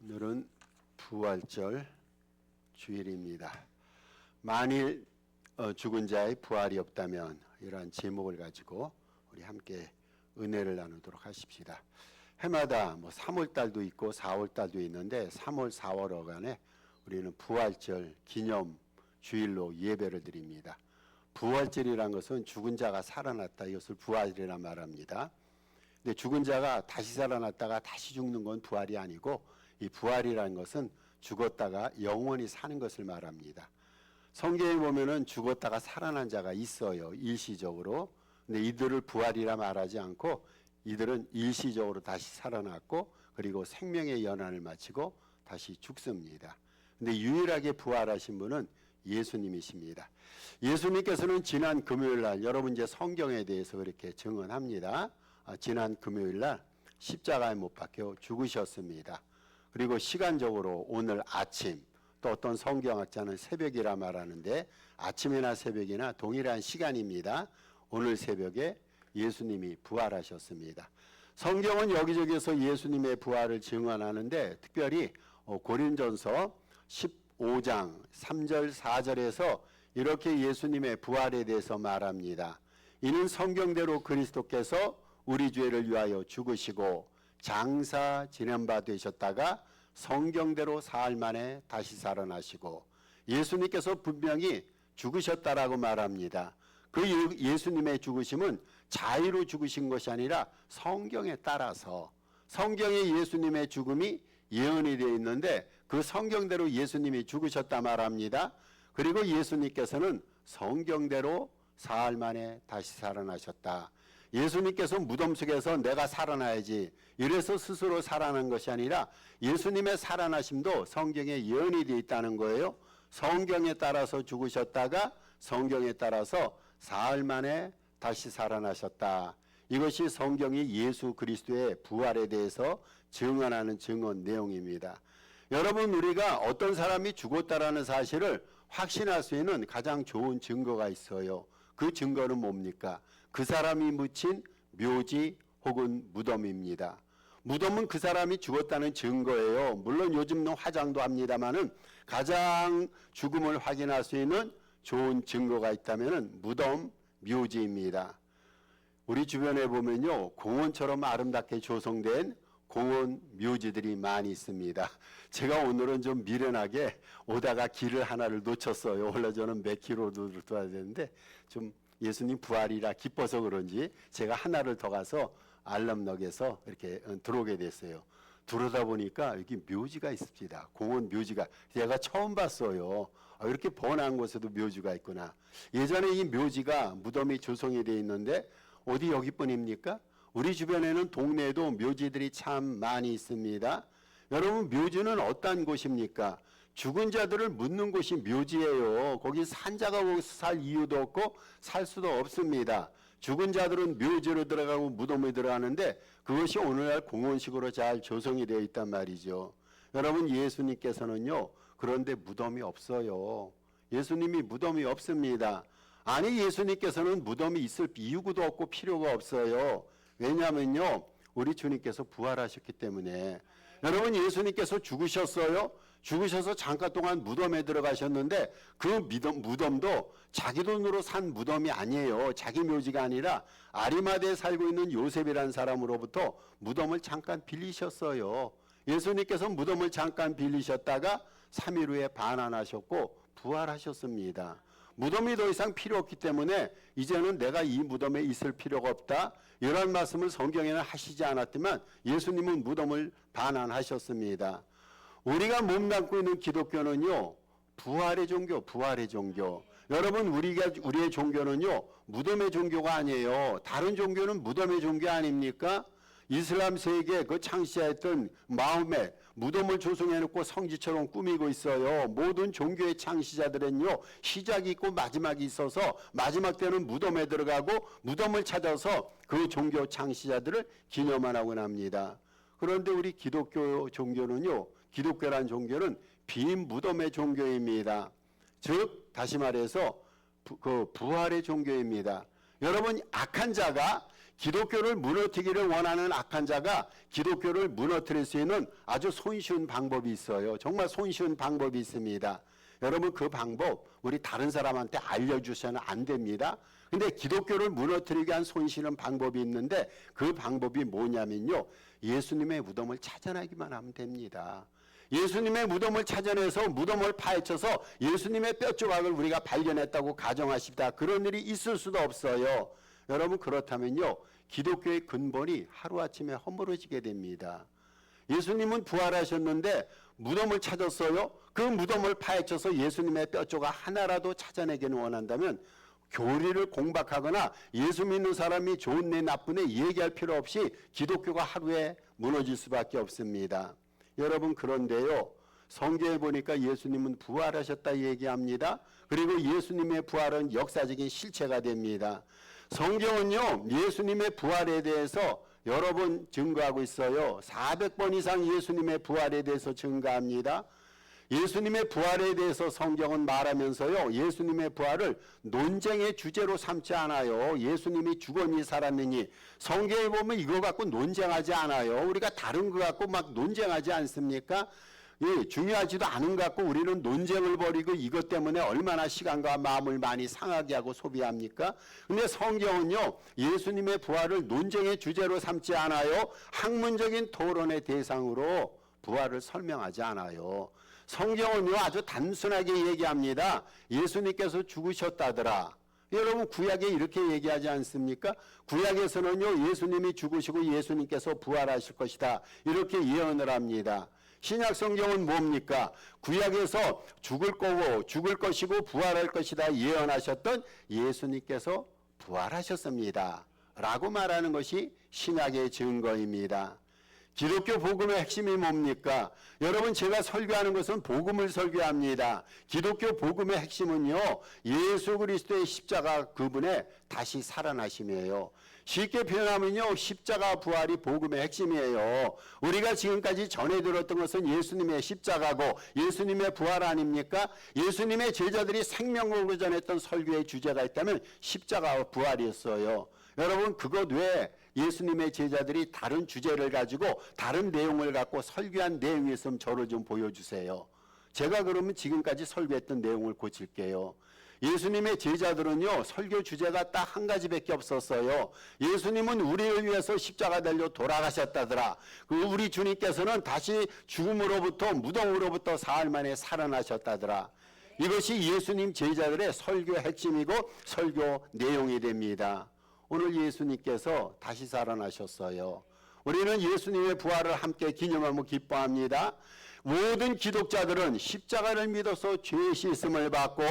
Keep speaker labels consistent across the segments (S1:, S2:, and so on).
S1: 오늘은 부활절 주일입니다. 만일 죽은 자의 부활이 없다면, 이러한 제목을 가지고 우리 함께 은혜를 나누도록 하십시다. 해마다 3월달도 있고 4월달도 있는데 3월, 4월 어간에 우리는 부활절 기념 주일로 예배를 드립니다. 부활절이란 것은 죽은 자가 살아났다, 이것을 부활이라 말합니다. 근데 죽은 자가 다시 살아났다가 다시 죽는 건 부활이 아니고, 이 부활이라는 것은 죽었다가 영원히 사는 것을 말합니다. 성경에 보면은 죽었다가 살아난 자가 있어요, 일시적으로. 근데 이들을 부활이라 말하지 않고, 이들은 일시적으로 다시 살아났고, 그리고 생명의 연한을 마치고 다시 죽습니다. 근데 유일하게 부활하신 분은 예수님이십니다. 예수님께서는 지난 금요일 날, 여러분 이제 성경에 대해서 그렇게 증언합니다. 지난 금요일 날 십자가에 못 박혀 죽으셨습니다. 그리고 시간적으로 오늘 아침, 또 어떤 성경학자는 새벽이라 말하는데 아침이나 새벽이나 동일한 시간입니다. 오늘 새벽에 예수님이 부활하셨습니다. 성경은 여기저기서 예수님의 부활을 증언하는데, 특별히 고린전서 15장 3절 4절에서 이렇게 예수님의 부활에 대해서 말합니다. 이는 성경대로 그리스도께서 우리 죄를 위하여 죽으시고 장사 지낸 바 되셨다가 성경대로 사흘 만에 다시 살아나시고, 예수님께서 분명히 죽으셨다라고 말합니다. 그 예수님의 죽으심은 자의로 죽으신 것이 아니라 성경에 따라서, 성경에 예수님의 죽음이 예언이 되어 있는데 그 성경대로 예수님이 죽으셨다 말합니다. 그리고 예수님께서는 성경대로 사흘 만에 다시 살아나셨다. 예수님께서 무덤 속에서 내가 살아나야지 이래서 스스로 살아난 것이 아니라 예수님의 살아나심도 성경에 예언이 되어 있다는 거예요. 성경에 따라서 죽으셨다가 성경에 따라서 사흘 만에 다시 살아나셨다. 이것이 성경이 예수 그리스도의 부활에 대해서 증언하는 증언 내용입니다. 여러분, 우리가 어떤 사람이 죽었다라는 사실을 확신할 수 있는 가장 좋은 증거가 있어요. 그 증거는 뭡니까? 그 사람이 묻힌 묘지 혹은 무덤입니다. 무덤은 그 사람이 죽었다는 증거예요. 물론 요즘은 화장도 합니다만은 가장 죽음을 확인할 수 있는 좋은 증거가 있다면은 무덤, 묘지입니다. 우리 주변에 보면요, 공원처럼 아름답게 조성된 공원 묘지들이 많이 있습니다. 제가 오늘은 좀 미련하게 오다가 길을 하나를 놓쳤어요. 원래 저는 몇 킬로를 떠야 되는데 좀 예수님 부활이라 기뻐서 그런지 제가 하나를 더 가서 알람역에서 이렇게 들어오게 됐어요. 들어오다 보니까 여기 묘지가 있습니다. 공원 묘지가. 제가 처음 봤어요. 이렇게 번화한 곳에도 묘지가 있구나. 예전에 이 묘지가 무덤이 조성이 되어 있는데 어디 여기뿐입니까? 우리 주변에는 동네에도 묘지들이 참 많이 있습니다. 여러분, 묘지는 어떤 곳입니까? 죽은 자들을 묻는 곳이 묘지예요. 거기 산자가 거기서 살 이유도 없고 살 수도 없습니다. 죽은 자들은 묘지로 들어가고 무덤에 들어가는데 그것이 오늘날 공원식으로 잘 조성이 되어 있단 말이죠. 여러분, 예수님께서는요, 그런데 무덤이 없어요. 예수님이 무덤이 없습니다. 아니, 예수님께서는 무덤이 있을 이유도 없고 필요가 없어요. 왜냐하면요, 우리 주님께서 부활하셨기 때문에. 여러분, 예수님께서 죽으셨어요. 죽으셔서 잠깐 동안 무덤에 들어가셨는데 그 무덤도 자기 돈으로 산 무덤이 아니에요. 자기 묘지가 아니라 아리마대에 살고 있는 요셉이라는 사람으로부터 무덤을 잠깐 빌리셨어요. 예수님께서 무덤을 잠깐 빌리셨다가 3일 후에 반환하셨고 부활하셨습니다. 무덤이 더 이상 필요 없기 때문에 이제는 내가 이 무덤에 있을 필요가 없다, 이런 말씀을 성경에는 하시지 않았지만 예수님은 무덤을 반환하셨습니다. 우리가 몸담고 있는 기독교는요, 부활의 종교, 부활의 종교. 여러분, 우리의 종교는요, 무덤의 종교가 아니에요. 다른 종교는 무덤의 종교 아닙니까? 이슬람 세계 그 창시했던 마음에 무덤을 조성해놓고 성지처럼 꾸미고 있어요. 모든 종교의 창시자들은요, 시작이 있고 마지막이 있어서 마지막 때는 무덤에 들어가고 무덤을 찾아서 그 종교 창시자들을 기념하곤 합니다. 그런데 우리 기독교 종교는요, 기독교란 종교는 빈 무덤의 종교입니다. 즉 다시 말해서 그 부활의 종교입니다. 여러분, 악한 자가 기독교를 무너뜨리기를 원하는 악한 자가 기독교를 무너뜨릴 수 있는 아주 손쉬운 방법이 있어요. 정말 손쉬운 방법이 있습니다. 여러분, 그 방법 우리 다른 사람한테 알려주셔는 안 됩니다. 근데 기독교를 무너뜨리게 한 손쉬운 방법이 있는데 그 방법이 뭐냐면요, 예수님의 무덤을 찾아내기만 하면 됩니다. 예수님의 무덤을 찾아내서 무덤을 파헤쳐서 예수님의 뼈조각을 우리가 발견했다고 가정하십니다. 그런 일이 있을 수도 없어요. 여러분, 그렇다면요, 기독교의 근본이 하루아침에 허물어지게 됩니다. 예수님은 부활하셨는데 무덤을 찾았어요. 그 무덤을 파헤쳐서 예수님의 뼈조각 하나라도 찾아내기는 원한다면 교리를 공박하거나 예수 믿는 사람이 좋은 애 나쁜 애 얘기할 필요 없이 기독교가 하루에 무너질 수밖에 없습니다. 여러분, 그런데요, 성경에 보니까 예수님은 부활하셨다 얘기합니다. 그리고 예수님의 부활은 역사적인 실체가 됩니다. 성경은요, 예수님의 부활에 대해서 여러 번 증거하고 있어요. 400번 이상 예수님의 부활에 대해서 증거합니다. 예수님의 부활에 대해서 성경은 말하면서요, 예수님의 부활을 논쟁의 주제로 삼지 않아요. 예수님이 죽었니 살았느니 성경에 보면 이거 갖고 논쟁하지 않아요. 우리가 다른 거 갖고 막 논쟁하지 않습니까? 예, 중요하지도 않은 것 갖고 우리는 논쟁을 벌이고 이것 때문에 얼마나 시간과 마음을 많이 상하게 하고 소비합니까? 근데 성경은요, 예수님의 부활을 논쟁의 주제로 삼지 않아요. 학문적인 토론의 대상으로 부활을 설명하지 않아요. 성경은요, 아주 단순하게 얘기합니다. 예수님께서 죽으셨다더라. 여러분, 구약에 이렇게 얘기하지 않습니까? 구약에서는요, 예수님이 죽으시고 예수님께서 부활하실 것이다, 이렇게 예언을 합니다. 신약 성경은 뭡니까? 구약에서 죽을 거고 죽을 것이고 부활할 것이다 예언하셨던 예수님께서 부활하셨습니다 라고 말하는 것이 신약의 증거입니다. 기독교 복음의 핵심이 뭡니까? 여러분, 제가 설교하는 것은 복음을 설교합니다. 기독교 복음의 핵심은요, 예수 그리스도의 십자가 그분의 다시 살아나심이에요. 쉽게 표현하면요, 십자가 부활이 복음의 핵심이에요. 우리가 지금까지 전해 들었던 것은 예수님의 십자가고 예수님의 부활 아닙니까? 예수님의 제자들이 생명 걸고 전했던 설교의 주제가 있다면 십자가와 부활이었어요. 여러분, 그것 외에 예수님의 제자들이 다른 주제를 가지고 다른 내용을 갖고 설교한 내용이 있으면 저를 좀 보여주세요. 제가 그러면 지금까지 설교했던 내용을 고칠게요. 예수님의 제자들은요, 설교 주제가 딱 한 가지밖에 없었어요. 예수님은 우리를 위해서 십자가 달려 돌아가셨다더라. 우리 주님께서는 다시 죽음으로부터, 무덤으로부터 사흘 만에 살아나셨다더라. 이것이 예수님 제자들의 설교 핵심이고 설교 내용이 됩니다. 오늘 예수님께서 다시 살아나셨어요. 우리는 예수님의 부활을 함께 기념하며 기뻐합니다. 모든 기독자들은 십자가를 믿어서 죄 씻음을 받고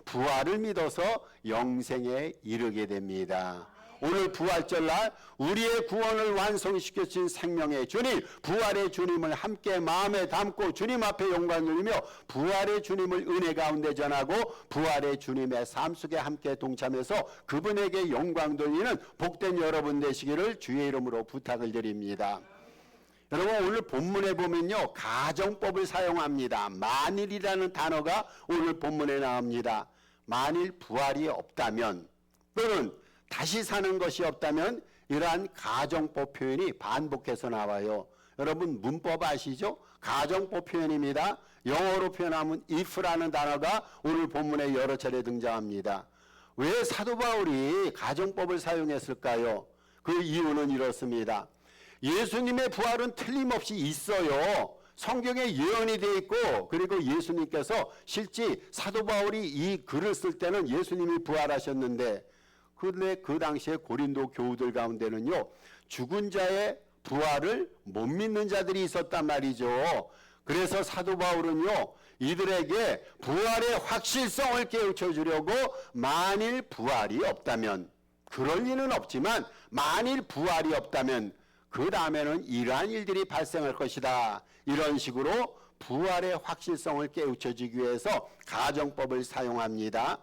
S1: 부활을 믿어서 영생에 이르게 됩니다. 오늘 부활절날 우리의 구원을 완성시켜 주신 생명의 주님, 부활의 주님을 함께 마음에 담고 주님 앞에 영광 돌리며 부활의 주님을 은혜 가운데 전하고 부활의 주님의 삶 속에 함께 동참해서 그분에게 영광 돌리는 복된 여러분 되시기를 주의 이름으로 부탁을 드립니다. 여러분, 오늘 본문에 보면요, 가정법을 사용합니다. 만일이라는 단어가 오늘 본문에 나옵니다. 만일 부활이 없다면 또는 다시 사는 것이 없다면 이러한 가정법 표현이 반복해서 나와요. 여러분, 문법 아시죠? 가정법 표현입니다. 영어로 표현하면 if라는 단어가 오늘 본문에 여러 차례 등장합니다. 왜 사도 바울이 가정법을 사용했을까요? 그 이유는 이렇습니다. 예수님의 부활은 틀림없이 있어요. 성경에 예언이 되어 있고, 그리고 예수님께서 실제 사도 바울이 이 글을 쓸 때는 예수님이 부활하셨는데, 근데 그 당시에 고린도 교우들 가운데는요, 죽은 자의 부활을 못 믿는 자들이 있었단 말이죠. 그래서 사도 바울은요, 이들에게 부활의 확실성을 깨우쳐 주려고 만일 부활이 없다면, 그럴 리는 없지만 만일 부활이 없다면 그 다음에는 이러한 일들이 발생할 것이다, 이런 식으로 부활의 확실성을 깨우쳐 주기 위해서 가정법을 사용합니다.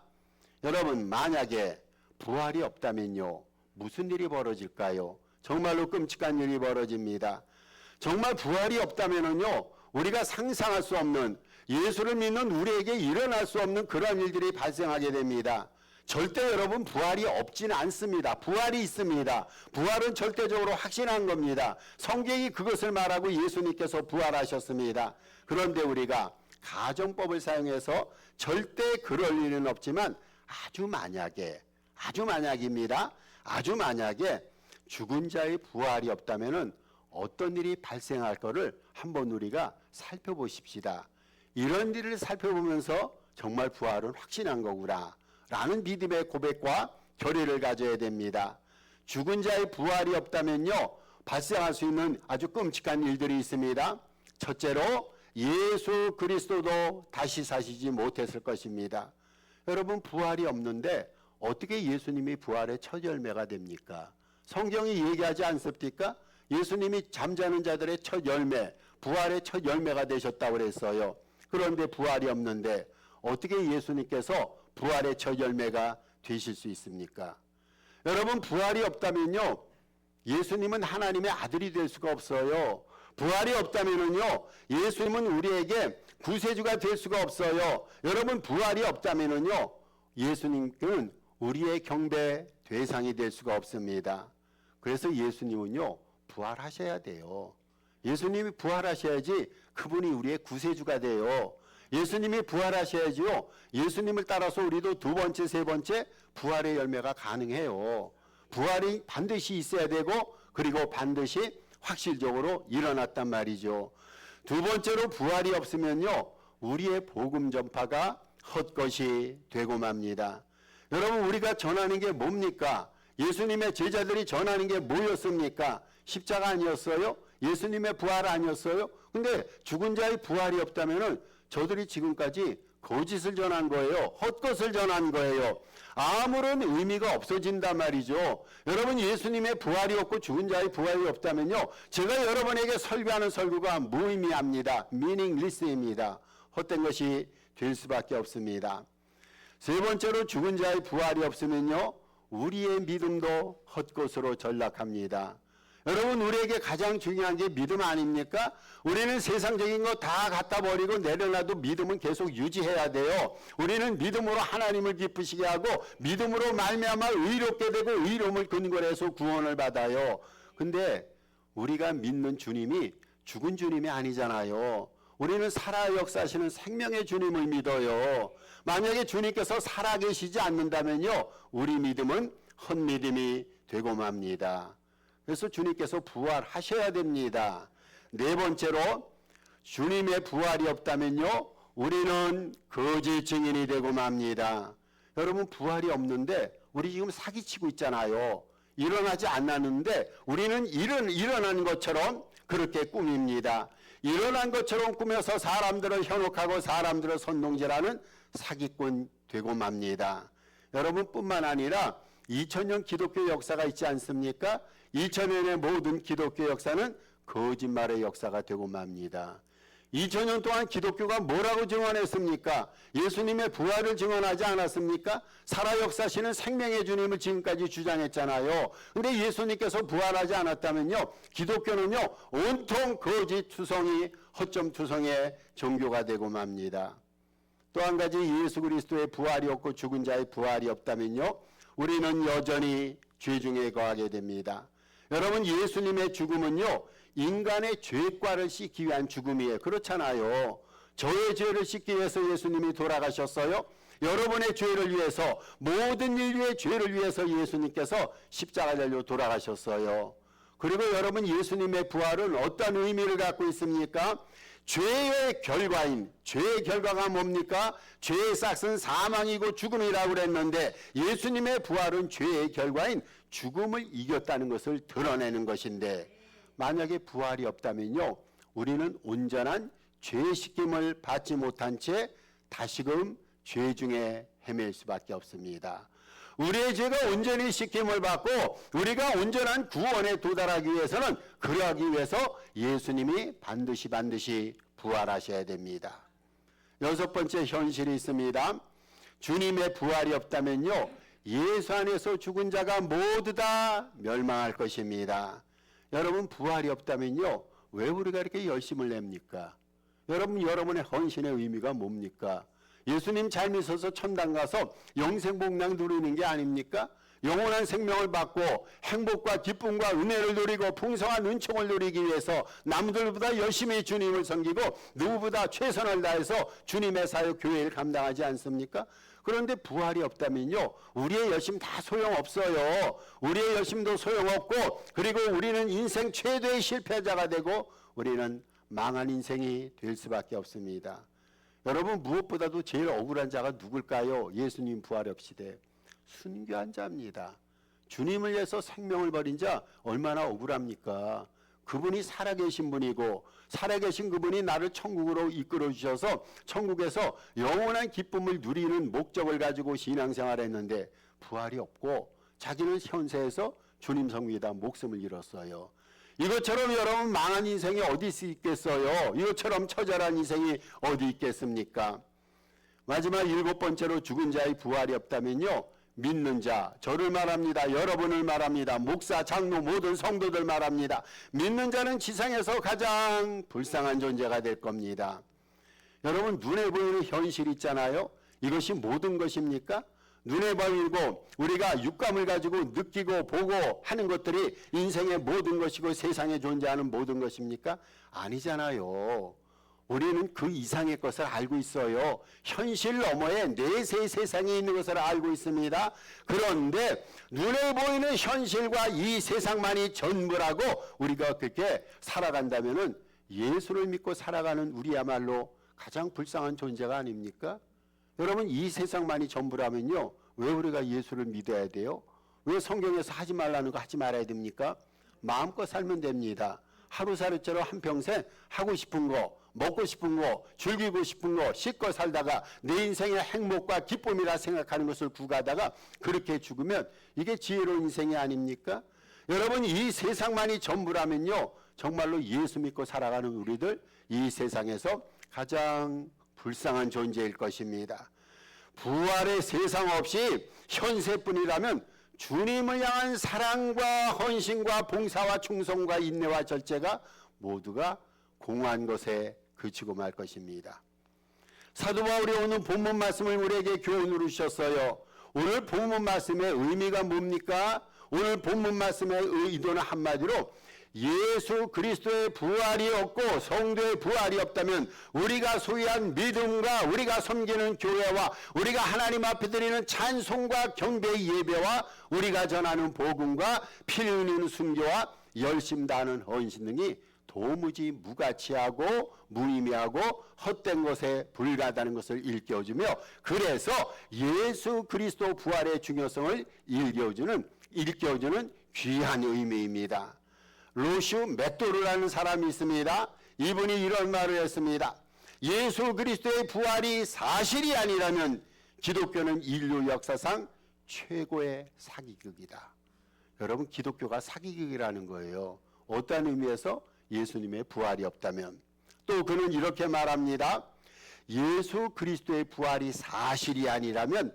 S1: 여러분, 만약에 부활이 없다면요, 무슨 일이 벌어질까요? 정말로 끔찍한 일이 벌어집니다. 정말 부활이 없다면은요, 우리가 상상할 수 없는, 예수를 믿는 우리에게 일어날 수 없는 그런 일들이 발생하게 됩니다. 절대 여러분 부활이 없지는 않습니다. 부활이 있습니다. 부활은 절대적으로 확신한 겁니다. 성경이 그것을 말하고 예수님께서 부활하셨습니다. 그런데 우리가 가정법을 사용해서 절대 그럴 일은 없지만 아주 만약입니다. 아주 만약에 죽은 자의 부활이 없다면은 어떤 일이 발생할 거를 한번 우리가 살펴보십시다. 이런 일을 살펴보면서 정말 부활은 확신한 거구나 라는 믿음의 고백과 결의를 가져야 됩니다. 죽은 자의 부활이 없다면요, 발생할 수 있는 아주 끔찍한 일들이 있습니다. 첫째로 예수 그리스도도 다시 사시지 못했을 것입니다. 여러분, 부활이 없는데 어떻게 예수님이 부활의 첫 열매가 됩니까? 성경이 얘기하지 않습니까? 예수님이 잠자는 자들의 첫 열매, 부활의 첫 열매가 되셨다고 그랬어요. 그런데 부활이 없는데 어떻게 예수님께서 부활의 첫 열매가 되실 수 있습니까? 여러분, 부활이 없다면요, 예수님은 하나님의 아들이 될 수가 없어요. 부활이 없다면요, 예수님은 우리에게 구세주가 될 수가 없어요. 여러분, 부활이 없다면요, 예수님은 우리의 경배 대상이 될 수가 없습니다. 그래서 예수님은요, 부활하셔야 돼요. 예수님이 부활하셔야지 그분이 우리의 구세주가 돼요. 예수님이 부활하셔야지요, 예수님을 따라서 우리도 두 번째, 세 번째 부활의 열매가 가능해요. 부활이 반드시 있어야 되고, 그리고 반드시 확실적으로 일어났단 말이죠. 두 번째로 부활이 없으면요, 우리의 복음 전파가 헛것이 되고 맙니다. 여러분, 우리가 전하는 게 뭡니까? 예수님의 제자들이 전하는 게 뭐였습니까? 십자가 아니었어요? 예수님의 부활 아니었어요? 근데 죽은 자의 부활이 없다면은 저들이 지금까지 거짓을 전한 거예요. 헛것을 전한 거예요. 아무런 의미가 없어진단 말이죠. 여러분, 예수님의 부활이 없고 죽은 자의 부활이 없다면요, 제가 여러분에게 설교하는 설교가 무의미합니다. meaningless입니다. 헛된 것이 될 수밖에 없습니다. 세 번째로 죽은 자의 부활이 없으면요, 우리의 믿음도 헛것으로 전락합니다. 여러분, 우리에게 가장 중요한 게 믿음 아닙니까? 우리는 세상적인 거 다 갖다 버리고 내려놔도 믿음은 계속 유지해야 돼요. 우리는 믿음으로 하나님을 기쁘시게 하고 믿음으로 말미암아 의롭게 되고 의로움을 근거로 해서 구원을 받아요. 근데 우리가 믿는 주님이 죽은 주님이 아니잖아요. 우리는 살아 역사하시는 생명의 주님을 믿어요. 만약에 주님께서 살아계시지 않는다면요, 우리 믿음은 헛믿음이 되고 맙니다. 그래서 주님께서 부활하셔야 됩니다. 네 번째로, 주님의 부활이 없다면요, 우리는 거짓 증인이 되고 맙니다. 여러분, 부활이 없는데 우리 지금 사기치고 있잖아요. 일어나지 않았는데 우리는 일어난 것처럼 그렇게 꾸밉니다. 일어난 것처럼 꾸며서 사람들을 현혹하고 사람들을 선동질하는 사기꾼 되고 맙니다. 여러분뿐만 아니라 2000년 기독교 역사가 있지 않습니까? 2000년의 모든 기독교 역사는 거짓말의 역사가 되고 맙니다. 2000년 동안 기독교가 뭐라고 증언했습니까? 예수님의 부활을 증언하지 않았습니까? 살아 역사시는 생명의 주님을 지금까지 주장했잖아요. 근데 예수님께서 부활하지 않았다면요, 기독교는요, 온통 거짓 투성이, 허점 투성의 종교가 되고 맙니다. 또 한 가지, 예수 그리스도의 부활이 없고 죽은 자의 부활이 없다면요, 우리는 여전히 죄 중에 거하게 됩니다. 여러분, 예수님의 죽음은요, 인간의 죄과를 씻기 위한 죽음이에요. 그렇잖아요. 저의 죄를 씻기 위해서 예수님이 돌아가셨어요. 여러분의 죄를 위해서, 모든 인류의 죄를 위해서 예수님께서 십자가 달려 돌아가셨어요. 그리고 여러분, 예수님의 부활은 어떤 의미를 갖고 있습니까? 죄의 결과인, 죄의 결과가 뭡니까? 죄의 싹은 사망이고 죽음이라고 그랬는데 예수님의 부활은 죄의 결과인 죽음을 이겼다는 것을 드러내는 것인데, 만약에 부활이 없다면요, 우리는 온전한 죄의 씻김을 받지 못한 채 다시금 죄 중에 헤맬 수밖에 없습니다. 우리의 죄가 온전히 씻김을 받고 우리가 온전한 구원에 도달하기 위해서는, 그러하기 위해서 예수님이 반드시 부활하셔야 됩니다. 여섯 번째 현실이 있습니다. 주님의 부활이 없다면요, 예수 안에서 죽은 자가 모두 다 멸망할 것입니다. 여러분, 부활이 없다면요, 왜 우리가 이렇게 열심을 냅니까? 여러분, 여러분의 헌신의 의미가 뭡니까? 예수님 잘 믿어서 천당 가서 영생복락 누리는 게 아닙니까? 영원한 생명을 받고 행복과 기쁨과 은혜를 누리고 풍성한 은총을 누리기 위해서 남들보다 열심히 주님을 섬기고 누구보다 최선을 다해서 주님의 사역 교회를 감당하지 않습니까? 그런데 부활이 없다면요, 우리의 열심 다 소용없어요. 우리의 열심도 소용없고, 그리고 우리는 인생 최대의 실패자가 되고 우리는 망한 인생이 될 수밖에 없습니다. 여러분, 무엇보다도 제일 억울한 자가 누굴까요? 예수님 부활 없이되 순교한 자입니다. 주님을 위해서 생명을 버린 자 얼마나 억울합니까? 그분이 살아계신 분이고, 살아계신 그분이 나를 천국으로 이끌어 주셔서 천국에서 영원한 기쁨을 누리는 목적을 가지고 신앙생활을 했는데 부활이 없고 자기는 현세에서 주님 섬기다 목숨을 잃었어요. 이것처럼 여러분 망한 인생이 어디 있겠어요? 이것처럼 처절한 인생이 어디 있겠습니까? 마지막 7번째로 죽은 자의 부활이 없다면요, 믿는 자, 저를 말합니다. 여러분을 말합니다. 목사, 장로, 모든 성도들 말합니다. 믿는 자는 지상에서 가장 불쌍한 존재가 될 겁니다. 여러분, 눈에 보이는 현실 있잖아요. 이것이 모든 것입니까? 눈에 보이고 우리가 육감을 가지고 느끼고 보고 하는 것들이 인생의 모든 것이고 세상에 존재하는 모든 것입니까? 아니잖아요. 우리는 그 이상의 것을 알고 있어요. 현실 너머에 내세 세상에 있는 것을 알고 있습니다. 그런데 눈에 보이는 현실과 이 세상만이 전부라고 우리가 그렇게 살아간다면은 예수를 믿고 살아가는 우리야말로 가장 불쌍한 존재가 아닙니까? 여러분, 이 세상만이 전부라면요, 왜 우리가 예수를 믿어야 돼요? 왜 성경에서 하지 말라는 거 하지 말아야 됩니까? 마음껏 살면 됩니다. 하루살이처럼 한평생 하고 싶은 거, 먹고 싶은 거, 즐기고 싶은 거 씻고 살다가 내 인생의 행복과 기쁨이라 생각하는 것을 구가다가 그렇게 죽으면 이게 지혜로운 인생이 아닙니까? 여러분, 이 세상만이 전부라면요, 정말로 예수 믿고 살아가는 우리들 이 세상에서 가장 불쌍한 존재일 것입니다. 부활의 세상 없이 현세뿐이라면 주님을 향한 사랑과 헌신과 봉사와 충성과 인내와 절제가 모두가 공허한 것에 그치고 말 것입니다. 사도 바울이 오늘 본문 말씀을 우리에게 교훈으로 주셨어요. 오늘 본문 말씀의 의미가 뭡니까? 오늘 본문 말씀의 의도는 한마디로 예수 그리스도의 부활이 없고 성도의 부활이 없다면 우리가 소유한 믿음과 우리가 섬기는 교회와 우리가 하나님 앞에 드리는 찬송과 경배의 예배와 우리가 전하는 복음과 피 흘리는 순교와 열심 다하는 헌신 등이 도무지 무가치하고 무의미하고 헛된 것에 불과하다는 것을 일깨워주며, 그래서 예수 그리스도 부활의 중요성을 일깨워주는 귀한 의미입니다. 로슈 메토르라는 사람이 있습니다. 이분이 이런 말을 했습니다. 예수 그리스도의 부활이 사실이 아니라면 기독교는 인류 역사상 최고의 사기극이다. 여러분, 기독교가 사기극이라는 거예요. 어떤 의미에서? 예수님의 부활이 없다면. 또 그는 이렇게 말합니다. 예수 그리스도의 부활이 사실이라면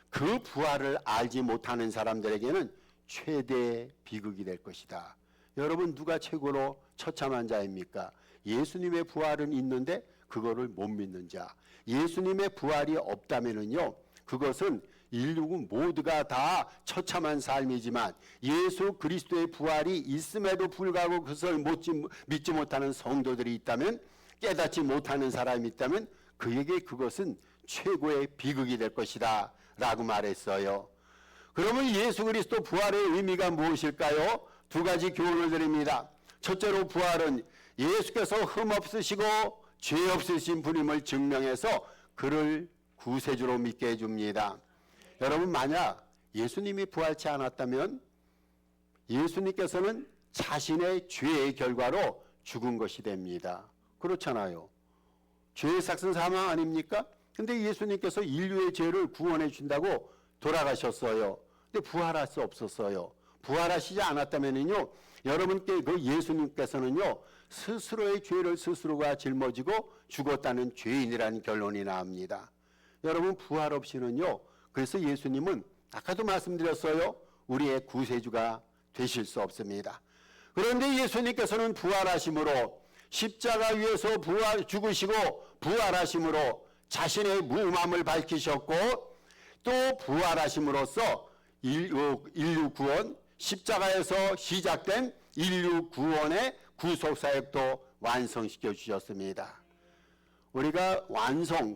S1: 그 부활을 알지 못하는 사람들에게는 최대의 비극이 될 것이다. 여러분, 누가 최고로 처참한 자입니까? 예수님의 부활은 있는데 그거를 못 믿는 자. 예수님의 부활이 없다면은요, 그것은 인류 모두가 다 처참한 삶이지만 예수 그리스도의 부활이 있음에도 불구하고 그것을 믿지 못하는 성도들이 있다면, 깨닫지 못하는 사람이 있다면 그에게 그것은 최고의 비극이 될 것이다 라고 말했어요. 그러면 예수 그리스도 부활의 의미가 무엇일까요? 두 가지 교훈을 드립니다. 첫째로, 부활은 예수께서 흠 없으시고 죄 없으신 분임을 증명해서 그를 구세주로 믿게 해줍니다. 여러분, 만약 예수님이 부활치 않았다면 예수님께서는 자신의 죄의 결과로 죽은 것이 됩니다. 그렇잖아요. 죄의 삭은 사망 아닙니까? 근데 예수님께서 인류의 죄를 구원해 준다고 돌아가셨어요. 근데 부활할 수 없었어요. 부활하시지 않았다면요, 여러분께 그 예수님께서는요, 스스로의 죄를 스스로가 짊어지고 죽었다는 죄인이라는 결론이 나옵니다. 여러분, 부활 없이는요, 그래서 예수님은 아까도 말씀드렸어요, 우리의 구세주가 되실 수 없습니다. 그런데 예수님께서는 부활하심으로 십자가 위에서 죽으시고 부활하심으로 자신의 무음함을 밝히셨고 또 부활하심으로써 인류 구원, 십자가에서 시작된 인류 구원의 구속사역도 완성시켜 주셨습니다. 우리가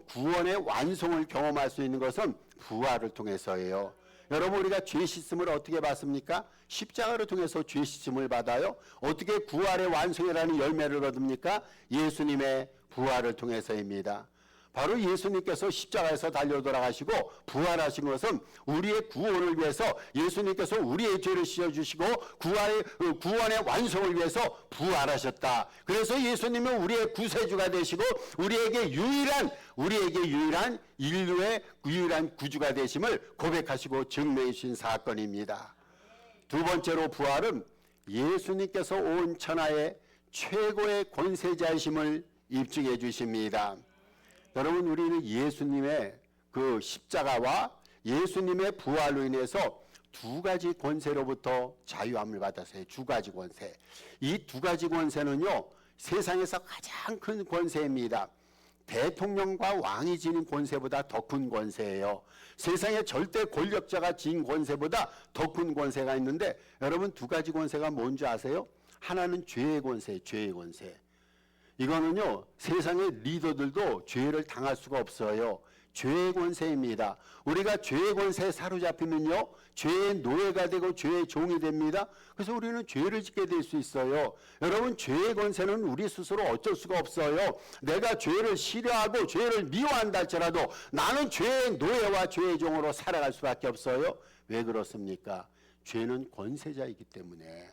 S1: 구원의 완성을 경험할 수 있는 것은 부활을 통해서예요. 여러분, 우리가 죄 씻음을 어떻게 받습니까? 십자가를 통해서 죄 씻음을 받아요. 어떻게 구활의 완성이라는 열매를 얻습니까? 예수님의 부활을 통해서입니다. 바로 예수님께서 십자가에서 달려 돌아가시고 부활하신 것은 우리의 구원을 위해서, 예수님께서 우리의 죄를 씻어주시고 구원의 완성을 위해서 부활하셨다. 그래서 예수님은 우리의 구세주가 되시고 우리에게 유일한 인류의 유일한 구주가 되심을 고백하시고 증명해 주신 사건입니다. 두 번째로 부활은 예수님께서 온 천하의 최고의 권세자이심을 입증해 주십니다. 여러분, 우리는 예수님의 그 십자가와 예수님의 부활로 인해서 두 가지 권세로부터 자유함을 받았어요. 두 가지 권세. 이 두 가지 권세는요, 세상에서 가장 큰 권세입니다. 대통령과 왕이 지닌 권세보다 더 큰 권세예요. 세상의 절대 권력자가 지닌 권세보다 더 큰 권세가 있는데, 여러분, 두 가지 권세가 뭔지 아세요? 하나는 죄의 권세, 죄의 권세. 이거는요, 세상의 리더들도 죄를 당할 수가 없어요. 죄의 권세입니다. 우리가 죄의 권세에 사로잡히면요, 죄의 노예가 되고 죄의 종이 됩니다. 그래서 우리는 죄를 짓게 될 수 있어요. 여러분, 죄의 권세는 우리 스스로 어쩔 수가 없어요. 내가 죄를 싫어하고 죄를 미워한다 할지라도 나는 죄의 노예와 죄의 종으로 살아갈 수밖에 없어요. 왜 그렇습니까? 죄는 권세자이기 때문에.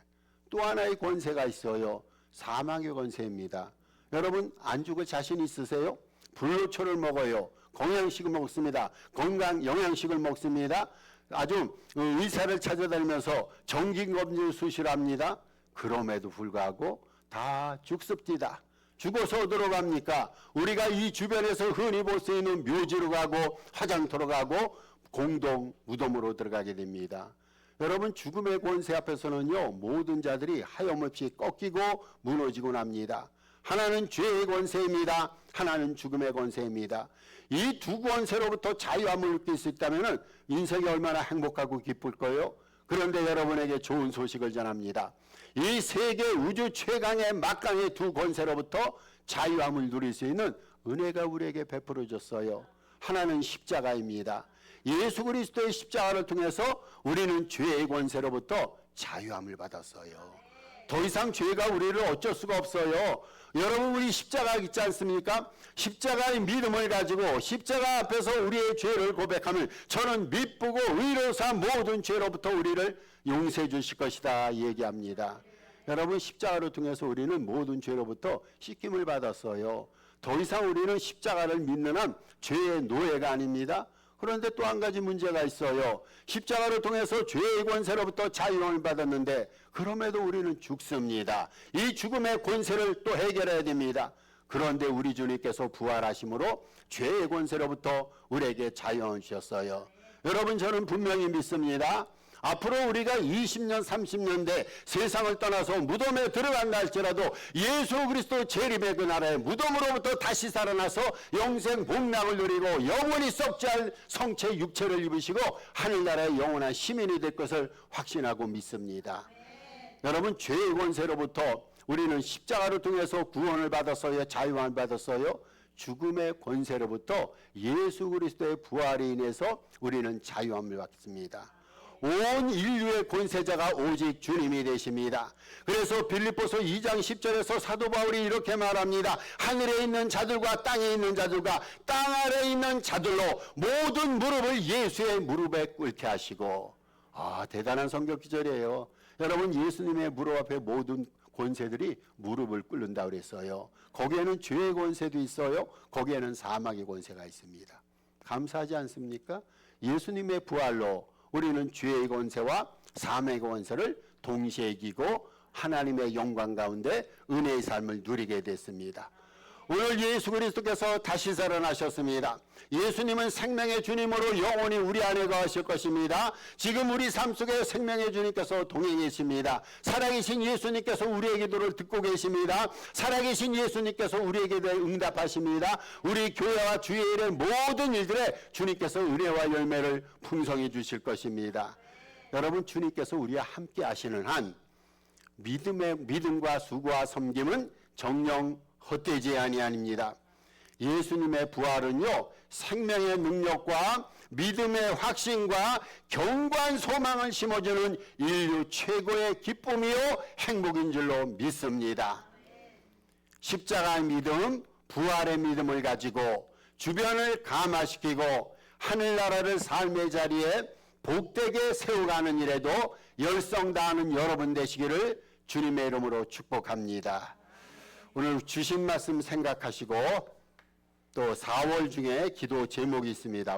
S1: 또 하나의 권세가 있어요. 사망의 권세입니다. 여러분, 안 죽을 자신 있으세요? 불로초를 먹어요. 건강식을 먹습니다. 건강 영양식을 먹습니다. 아주 의사를 찾아다니면서 정기검진 수시를 합니다. 그럼에도 불구하고 다 죽습니다. 죽어서 어디로 갑니까? 우리가 이 주변에서 흔히 볼 수 있는 묘지로 가고 화장터로 가고 공동 무덤으로 들어가게 됩니다. 여러분, 죽음의 권세 앞에서는요, 모든 자들이 하염없이 꺾이고 무너지고 납니다. 하나는 죄의 권세입니다. 하나는 죽음의 권세입니다. 이 두 권세로부터 자유함을 느낄 수 있다면 인생이 얼마나 행복하고 기쁠 거예요. 그런데 여러분에게 좋은 소식을 전합니다. 이 세계 우주 최강의 막강의 두 권세로부터 자유함을 누릴 수 있는 은혜가 우리에게 베풀어졌어요. 하나는 십자가입니다. 예수 그리스도의 십자가를 통해서 우리는 죄의 권세로부터 자유함을 받았어요. 더 이상 죄가 우리를 어쩔 수가 없어요. 여러분, 우리 십자가 있지 않습니까? 십자가의 믿음을 가지고 십자가 앞에서 우리의 죄를 고백하면 저는 미쁘고 의로사 모든 죄로부터 우리를 용서해 주실 것이다 얘기합니다. 여러분, 십자가를 통해서 우리는 모든 죄로부터 씻김을 받았어요. 더 이상 우리는 십자가를 믿는 한 죄의 노예가 아닙니다. 그런데 또 한 가지 문제가 있어요. 십자가를 통해서 죄의 권세로부터 자유함을 받았는데 그럼에도 우리는 죽습니다. 이 죽음의 권세를 또 해결해야 됩니다. 그런데 우리 주님께서 부활하심으로 죄의 권세로부터 우리에게 자유함을 주셨어요. 여러분, 저는 분명히 믿습니다. 앞으로 우리가 20년, 30년 대 세상을 떠나서 무덤에 들어간다 할지라도 예수 그리스도 재림의 그 날에 무덤으로부터 다시 살아나서 영생 복락을 누리고 영원히 썩지 않을 성체 육체를 입으시고 하늘나라의 영원한 시민이 될 것을 확신하고 믿습니다. 여러분, 죄의 권세로부터 우리는 십자가를 통해서 구원을 받았어요. 자유함을 받았어요. 죽음의 권세로부터 예수 그리스도의 부활에 인해서 우리는 자유함을 받습니다. 온 인류의 권세자가 오직 주님이 되십니다. 그래서 빌립보서 2장 10절에서 사도 바울이 이렇게 말합니다. 하늘에 있는 자들과 땅에 있는 자들과 땅 아래에 있는 자들로 모든 무릎을 예수의 무릎에 꿇게 하시고. 대단한 성경 기절이에요. 여러분, 예수님의 무릎 앞에 모든 권세들이 무릎을 꿇는다 그랬어요. 거기에는 죄의 권세도 있어요. 거기에는 사망의 권세가 있습니다. 감사하지 않습니까? 예수님의 부활로 우리는 죄의 권세와 사망의 권세를 동시에 이기고 하나님의 영광 가운데 은혜의 삶을 누리게 됐습니다. 오늘 예수 그리스도께서 다시 살아나셨습니다. 예수님은 생명의 주님으로 영원히 우리 안에 거하실 것입니다. 지금 우리 삶 속에 생명의 주님께서 동행해 계십니다. 살아계신 예수님께서 우리의 기도를 듣고 계십니다. 살아계신 예수님께서 우리에게 대해 응답하십니다. 우리 교회와 주의 일의 모든 일들에 주님께서 은혜와 열매를 풍성해 주실 것입니다. 여러분, 주님께서 우리와 함께 하시는 한 믿음과 수고와 섬김은 정녕 헛되지 아니합니다. 예수님의 부활은요, 생명의 능력과 믿음의 확신과 견고한 소망을 심어주는 인류 최고의 기쁨이요 행복인 줄로 믿습니다. 십자가의 믿음, 부활의 믿음을 가지고 주변을 감화시키고 하늘나라를 삶의 자리에 복되게 세워가는 일에도 열성 다하는 여러분 되시기를 주님의 이름으로 축복합니다. 오늘 주신 말씀 생각하시고 또 4월 중에 기도 제목이 있습니다.